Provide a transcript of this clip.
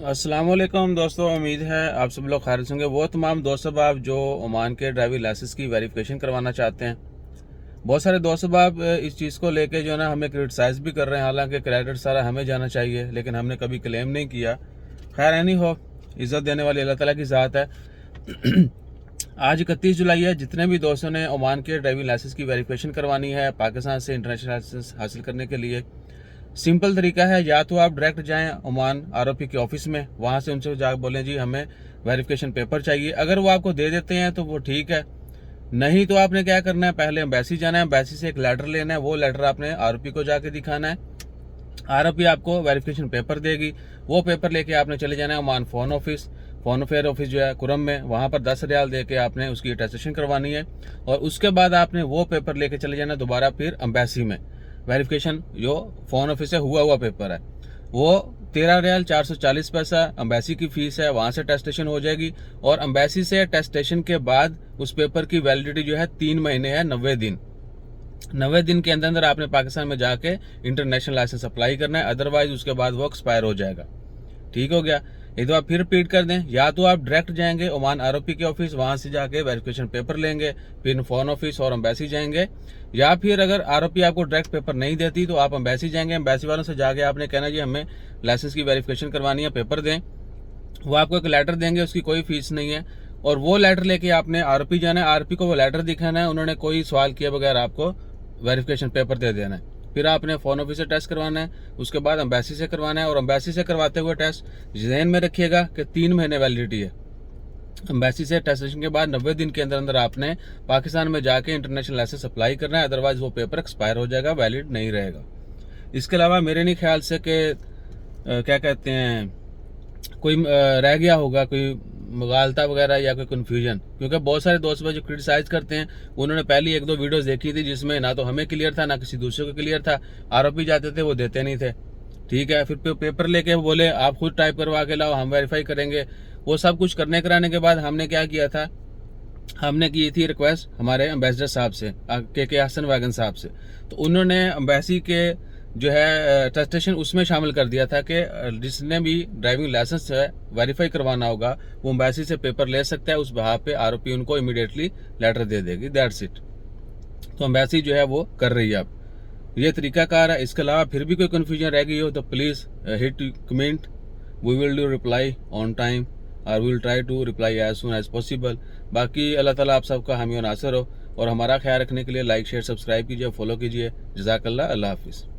अस्सलाम वालेकुम दोस्तों, उम्मीद है आप सब लोग खैरियत होंगे। वो तमाम दोस्त साहब जो ओमान के ड्राइविंग लाइसेंस की वेरिफिकेशन करवाना चाहते हैं, बहुत सारे दोस्त साहब इस चीज़ को लेके जो है ना हमें क्रिटिसाइज भी कर रहे हैं। हालांकि क्रेडिट सारा हमें जाना चाहिए, लेकिन हमने कभी क्लेम नहीं किया। खैर एनी हो, इज़्ज़त देने वाली अल्लाह ताला की ज़ात है। आज 31 जुलाई है। जितने भी दोस्तों ने ओमान के ड्राइविंग लाइसेंस की वेरिफिकेशन करवानी है पाकिस्तान से इंटरनेशनल लाइसेंस हासिल करने के लिए, सिंपल तरीका है। या तो आप डायरेक्ट जाएं ओमान आरओपी के ऑफिस में, वहां से उनसे जाकर बोलें जी हमें वेरिफिकेशन पेपर चाहिए। अगर वो आपको दे देते हैं तो वो ठीक है, नहीं तो आपने क्या करना है, पहले एम्बेसी जाना है, एम्बेसी से एक लेटर लेना है, वो लेटर आपने आरओपी को जाके दिखाना है। आरओपी आपको वेरिफिकेशन पेपर देगी, वो पेपर लेके आपने चले जाना है Oman phone office. Phone affair office जो है कुरम में, वहां पर 10 रियाल दे के आपने उसकी अटेस्टेशन करवानी है। और उसके बाद आपने वो पेपर लेके चले जाना दोबारा फिर एम्बेसी में। वेरिफिकेशन जो फोन ऑफिस से हुआ पेपर है वो 13 रियाल 440 पैसा एम्बेसी की फीस है, वहां से टेस्टेशन हो जाएगी। और एम्बेसी से टेस्टेशन के बाद उस पेपर की वैलिडिटी जो है 3 महीने है, 90 दिन। 90 दिन के अंदर अंदर आपने पाकिस्तान में जाके इंटरनेशनल लाइसेंस अप्लाई करना है, अदरवाइज उसके बाद वो एक्सपायर हो जाएगा। ठीक हो गया। एक दो आप फिर रिपीट कर दें, या तो आप डायरेक्ट जाएंगे ओमान आरओपी के ऑफिस, वहां से जाके वेरिफिकेशन पेपर लेंगे, फिर फोन ऑफिस और एम्बेसी जाएंगे। या फिर अगर आरओपी आपको डायरेक्ट पेपर नहीं देती तो आप एम्बेसी जाएंगे, एम्बेसी वालों से जाके आपने कहना जी हमें लाइसेंस की वेरिफिकेशन करवानी है, पेपर दें। वो आपको एक लेटर देंगे, उसकी कोई फीस नहीं है। और वो लेटर लेके आपने आरओपी जाना है, आरओपी को वो लेटर दिखाना है, उन्होंने कोई सवाल किए बगैर आपको वेरिफिकेशन पेपर दे देना है। फिर आपने फोन ऑफिस से टेस्ट करवाना है, उसके बाद एम्बेसी से करवाना है। और एम्बेसी से करवाते हुए टेस्ट ज़हन में रखिएगा कि 3 महीने वैलिडिटी है। एम्बेसी से टेस्टेशन के बाद 90 दिन के अंदर अंदर आपने पाकिस्तान में जाके इंटरनेशनल लाइसेंस अप्लाई करना है, अदरवाइज वो पेपर एक्सपायर हो जाएगा, वैलिड नहीं रहेगा। इसके अलावा मेरे नहीं ख्याल से कि क्या कहते हैं कोई रह गया होगा कोई मुगालता वगैरह या कोई कन्फ्यूजन, क्योंकि बहुत सारे दोस्त जो क्रिटिसाइज करते हैं उन्होंने पहली 1-2 वीडियोस देखी थी जिसमें ना तो हमें क्लियर था ना किसी दूसरे को क्लियर था। आरओपी जाते थे वो देते नहीं थे। ठीक है, फिर पेपर लेके बोले आप खुद टाइप करवा के लाओ, हम वेरीफाई करेंगे। वो सब कुछ करने कराने के बाद हमने क्या किया था, हमने की थी रिक्वेस्ट हमारे एम्बेसडर साहब से, के हसन वैगन साहब से। तो उन्होंने एम्बेसी के जो है टेस्टेशन उसमें शामिल कर दिया था कि जिसने भी ड्राइविंग लाइसेंस है वेरीफाई करवाना होगा वो एम्बेसी से पेपर ले सकता है। उस बहाव पे आरओपी उनको इमीडिएटली लेटर दे देगी, दैट्स इट। तो एम्बेसी जो है वो कर रही है अब, ये तरीकाकार है। इसके अलावा फिर भी कोई कन्फ्यूजन रह गई हो तो please hit comment, we will do reply on time और we will try to reply as soon as possible. बाकी अल्लाह ताला आप सबका हामी और नासिर हो, और हमारा ख्याल रखने के लिए लाइक शेयर सब्सक्राइब कीजिए, फॉलो कीजिए। जज़ाकल्लाह, अल्लाह हाफिज़।